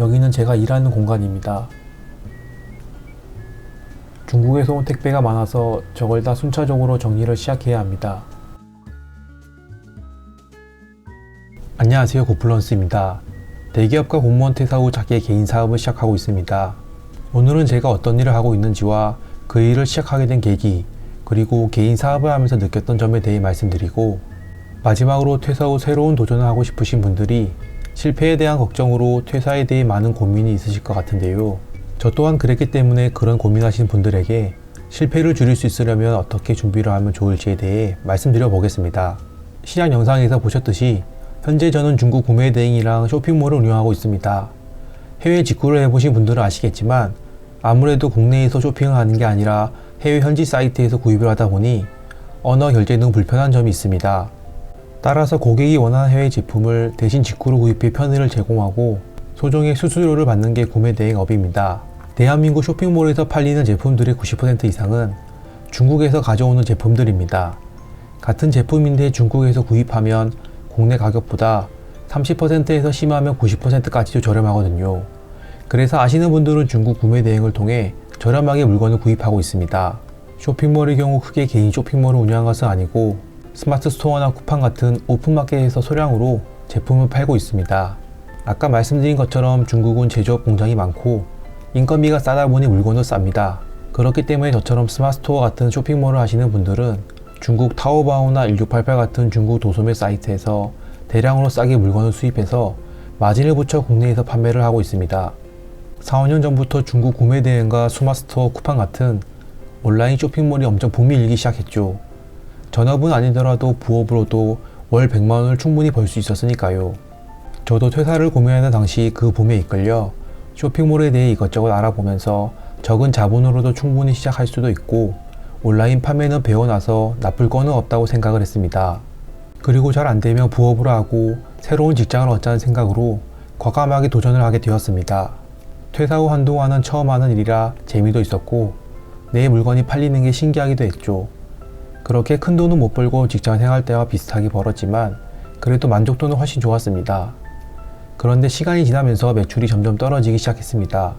여기는 제가 일하는 공간입니다. 중국에서 온 택배가 많아서 저걸 다 순차적으로 정리를 시작해야 합니다. 안녕하세요, 고플런스입니다. 대기업과 공무원 퇴사 후 자기의 개인 사업을 시작하고 있습니다. 오늘은 제가 어떤 일을 하고 있는지와 그 일을 시작하게 된 계기, 그리고 개인 사업을 하면서 느꼈던 점에 대해 말씀드리고, 마지막으로 퇴사 후 새로운 도전을 하고 싶으신 분들이 실패에 대한 걱정으로 퇴사에 대해 많은 고민이 있으실 것 같은데요. 저 또한 그랬기 때문에 그런 고민하시는 분들에게 실패를 줄일 수 있으려면 어떻게 준비를 하면 좋을지에 대해 말씀드려 보겠습니다. 시작 영상에서 보셨듯이 현재 저는 중국 구매 대행이랑 쇼핑몰을 운영하고 있습니다. 해외 직구를 해보신 분들은 아시겠지만 아무래도 국내에서 쇼핑을 하는 게 아니라 해외 현지 사이트에서 구입을 하다 보니 언어 결제 등 불편한 점이 있습니다. 따라서 고객이 원하는 해외 제품을 대신 직구로 구입해 편의를 제공하고 소정의 수수료를 받는 게 구매 대행업입니다. 대한민국 쇼핑몰에서 팔리는 제품들의 90% 이상은 중국에서 가져오는 제품들입니다. 같은 제품인데 중국에서 구입하면 국내 가격보다 30%에서 심하면 90%까지도 저렴하거든요. 그래서 아시는 분들은 중국 구매 대행을 통해 저렴하게 물건을 구입하고 있습니다. 쇼핑몰의 경우 크게 개인 쇼핑몰을 운영한 것은 아니고 스마트 스토어나 쿠팡 같은 오픈마켓에서 소량으로 제품을 팔고 있습니다. 아까 말씀드린 것처럼 중국은 제조업 공장이 많고 인건비가 싸다 보니 물건도 쌉니다. 그렇기 때문에 저처럼 스마트 스토어 같은 쇼핑몰을 하시는 분들은 중국 타오바오나 1688 같은 중국 도소매 사이트에서 대량으로 싸게 물건을 수입해서 마진을 붙여 국내에서 판매를 하고 있습니다. 4, 5년 전부터 중국 구매 대행과 스마트스토어 쿠팡 같은 온라인 쇼핑몰이 엄청 붐이 일기 시작했죠. 전업은 아니더라도 부업으로도 월 100만원을 충분히 벌 수 있었으니까요. 저도 퇴사를 고민하는 당시 그 붐에 이끌려 쇼핑몰에 대해 이것저것 알아보면서 적은 자본으로도 충분히 시작할 수도 있고 온라인 판매는 배워나서 나쁠 거는 없다고 생각을 했습니다. 그리고 잘 안되면 부업으로 하고 새로운 직장을 얻자는 생각으로 과감하게 도전을 하게 되었습니다. 퇴사 후 한동안은 처음 하는 일이라 재미도 있었고 내 물건이 팔리는 게 신기하기도 했죠. 그렇게 큰 돈은 못 벌고 직장 생활 때와 비슷하게 벌었지만 그래도 만족도는 훨씬 좋았습니다. 그런데 시간이 지나면서 매출이 점점 떨어지기 시작했습니다.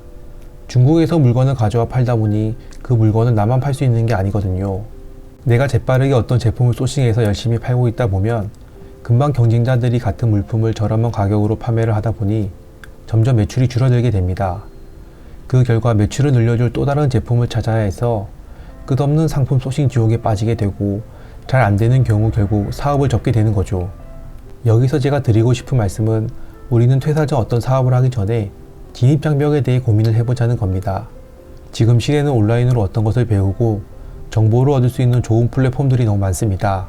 중국에서 물건을 가져와 팔다 보니 그 물건은 나만 팔 수 있는 게 아니거든요. 내가 재빠르게 어떤 제품을 소싱해서 열심히 팔고 있다 보면 금방 경쟁자들이 같은 물품을 저렴한 가격으로 판매를 하다 보니 점점 매출이 줄어들게 됩니다. 그 결과 매출을 늘려줄 또 다른 제품을 찾아야 해서 끝없는 상품 소싱 지옥에 빠지게 되고 잘 안되는 경우 결국 사업을 접게 되는 거죠. 여기서 제가 드리고 싶은 말씀은 우리는 퇴사 전 어떤 사업을 하기 전에 진입장벽에 대해 고민을 해보자는 겁니다. 지금 시대는 온라인으로 어떤 것을 배우고 정보를 얻을 수 있는 좋은 플랫폼들이 너무 많습니다.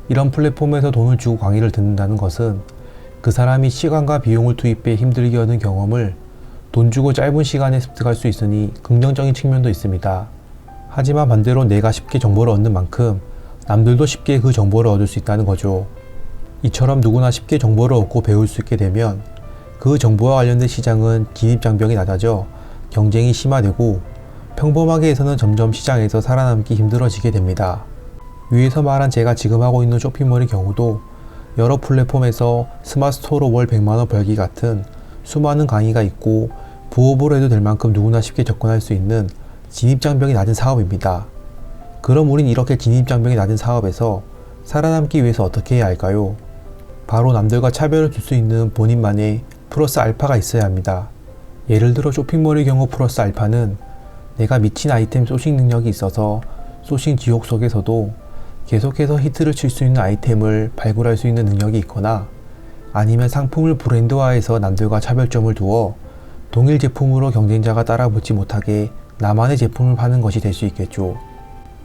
이런 플랫폼에서 돈을 주고 강의를 듣는다는 것은 그 사람이 시간과 비용을 투입해 힘들게 얻은 경험을 돈 주고 짧은 시간에 습득할 수 있으니 긍정적인 측면도 있습니다. 하지만 반대로 내가 쉽게 정보를 얻는 만큼 남들도 쉽게 그 정보를 얻을 수 있다는 거죠. 이처럼 누구나 쉽게 정보를 얻고 배울 수 있게 되면 그 정보와 관련된 시장은 진입장벽이 낮아져 경쟁이 심화되고 평범하게 해서는 점점 시장에서 살아남기 힘들어지게 됩니다. 위에서 말한 제가 지금 하고 있는 쇼핑몰의 경우도 여러 플랫폼에서 스마트 스토어로 월 100만원 벌기 같은 수많은 강의가 있고 부업으로 해도 될 만큼 누구나 쉽게 접근할 수 있는 진입장벽이 낮은 사업입니다. 그럼 우린 이렇게 진입장벽이 낮은 사업에서 살아남기 위해서 어떻게 해야 할까요? 바로 남들과 차별을 줄 수 있는 본인만의 플러스 알파가 있어야 합니다. 예를 들어 쇼핑몰의 경우 플러스 알파는 내가 미친 아이템 소싱 능력이 있어서 소싱 지옥 속에서도 계속해서 히트를 칠 수 있는 아이템을 발굴할 수 있는 능력이 있거나 아니면 상품을 브랜드화해서 남들과 차별점을 두어 동일 제품으로 경쟁자가 따라붙지 못하게 나만의 제품을 파는 것이 될 수 있겠죠.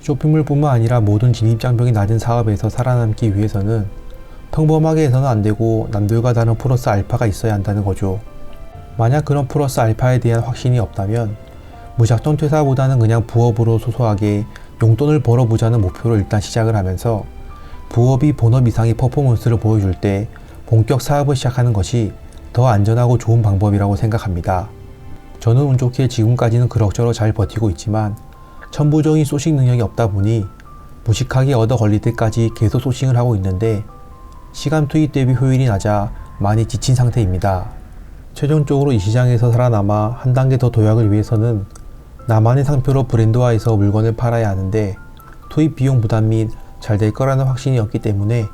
쇼핑몰 뿐만 아니라 모든 진입장벽이 낮은 사업에서 살아남기 위해서는 평범하게 해서는 안되고 남들과 다른 플러스 알파가 있어야 한다는 거죠. 만약 그런 플러스 알파에 대한 확신이 없다면 무작정 퇴사보다는 그냥 부업으로 소소하게 용돈을 벌어보자는 목표로 일단 시작을 하면서 부업이 본업 이상의 퍼포먼스를 보여줄 때 본격 사업을 시작하는 것이 더 안전하고 좋은 방법이라고 생각합니다. 저는 운 좋게 지금까지는 그럭저럭 잘 버티고 있지만 천부적인 소싱 능력이 없다 보니 무식하게 얻어 걸릴 때까지 계속 소싱을 하고 있는데 시간 투입 대비 효율이 낮아 많이 지친 상태입니다. 최종적으로 이 시장에서 살아남아 한 단계 더 도약을 위해서는 나만의 상표로 브랜드화해서 물건을 팔아야 하는데 투입 비용 부담 및 잘 될 거라는 확신이 없기 때문에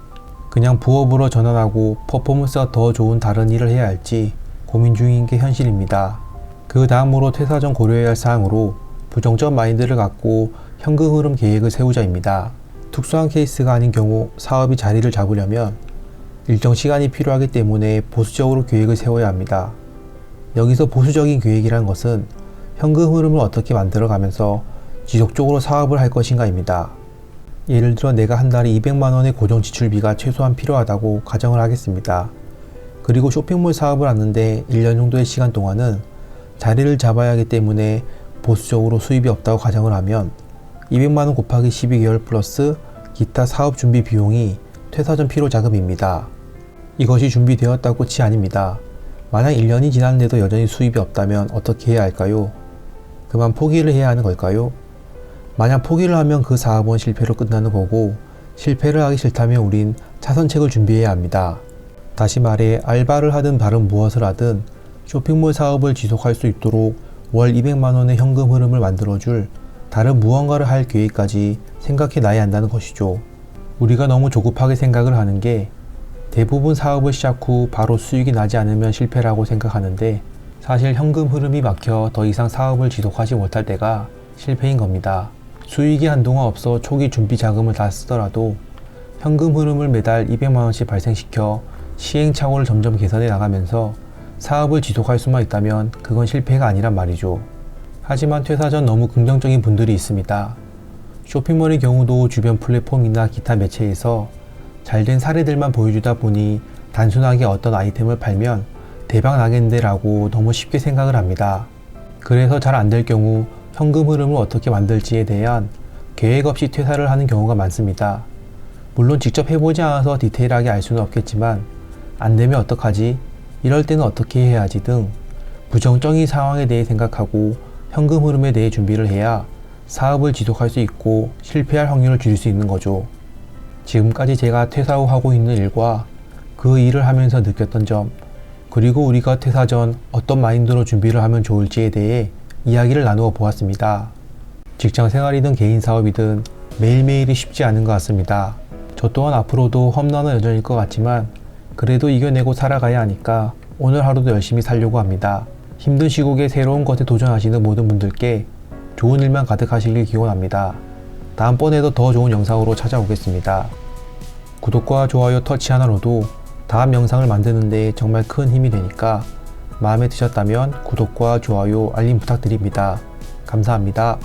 그냥 부업으로 전환하고 퍼포먼스가 더 좋은 다른 일을 해야 할지 고민 중인 게 현실입니다. 그 다음으로 퇴사 전 고려해야 할 사항으로 부정적 마인드를 갖고 현금 흐름 계획을 세우자입니다. 특수한 케이스가 아닌 경우 사업이 자리를 잡으려면 일정 시간이 필요하기 때문에 보수적으로 계획을 세워야 합니다. 여기서 보수적인 계획이란 것은 현금 흐름을 어떻게 만들어가면서 지속적으로 사업을 할 것인가입니다. 예를 들어 내가 한 달에 200만원의 고정 지출비가 최소한 필요하다고 가정을 하겠습니다. 그리고 쇼핑몰 사업을 하는데 1년 정도의 시간 동안은 자리를 잡아야 하기 때문에 보수적으로 수입이 없다고 가정을 하면 200만원 곱하기 12개월 플러스 기타 사업 준비 비용이 퇴사 전 필요 자금입니다. 이것이 준비되었다 끝이 아닙니다. 만약 1년이 지났는데도 여전히 수입이 없다면 어떻게 해야 할까요? 그만 포기를 해야 하는 걸까요? 만약 포기를 하면 그 사업은 실패로 끝나는 거고, 실패를 하기 싫다면 우린 차선책을 준비해야 합니다. 다시 말해 알바를 하든 다른 무엇을 하든 쇼핑몰 사업을 지속할 수 있도록 월 200만원의 현금 흐름을 만들어줄 다른 무언가를 할 계획까지 생각해 놔야 한다는 것이죠. 우리가 너무 조급하게 생각을 하는 게 대부분 사업을 시작 후 바로 수익이 나지 않으면 실패라고 생각하는데, 사실 현금 흐름이 막혀 더 이상 사업을 지속하지 못할 때가 실패인 겁니다. 수익이 한동안 없어 초기 준비 자금을 다 쓰더라도 현금 흐름을 매달 200만원씩 발생시켜 시행착오를 점점 개선해 나가면서 사업을 지속할 수만 있다면 그건 실패가 아니란 말이죠. 하지만 퇴사 전 너무 긍정적인 분들이 있습니다. 쇼핑몰의 경우도 주변 플랫폼이나 기타 매체에서 잘된 사례들만 보여주다 보니 단순하게 어떤 아이템을 팔면 대박 나겠는데 라고 너무 쉽게 생각을 합니다. 그래서 잘 안 될 경우 현금 흐름을 어떻게 만들지에 대한 계획 없이 퇴사를 하는 경우가 많습니다. 물론 직접 해보지 않아서 디테일하게 알 수는 없겠지만 안 되면 어떡하지? 이럴 때는 어떻게 해야 하지? 등 부정적인 상황에 대해 생각하고 현금 흐름에 대해 준비를 해야 사업을 지속할 수 있고 실패할 확률을 줄일 수 있는 거죠. 지금까지 제가 퇴사 후 하고 있는 일과 그 일을 하면서 느꼈던 점, 그리고 우리가 퇴사 전 어떤 마인드로 준비를 하면 좋을지에 대해 이야기를 나누어 보았습니다. 직장 생활이든 개인 사업이든 매일매일이 쉽지 않은 것 같습니다. 저 또한 앞으로도 험난한 여전일 것 같지만 그래도 이겨내고 살아가야 하니까 오늘 하루도 열심히 살려고 합니다. 힘든 시국에 새로운 것에 도전하시는 모든 분들께 좋은 일만 가득하시길 기원합니다. 다음번에도 더 좋은 영상으로 찾아오겠습니다. 구독과 좋아요 터치 하나로도 다음 영상을 만드는 데 정말 큰 힘이 되니까 마음에 드셨다면 구독과 좋아요, 알림 부탁드립니다. 감사합니다.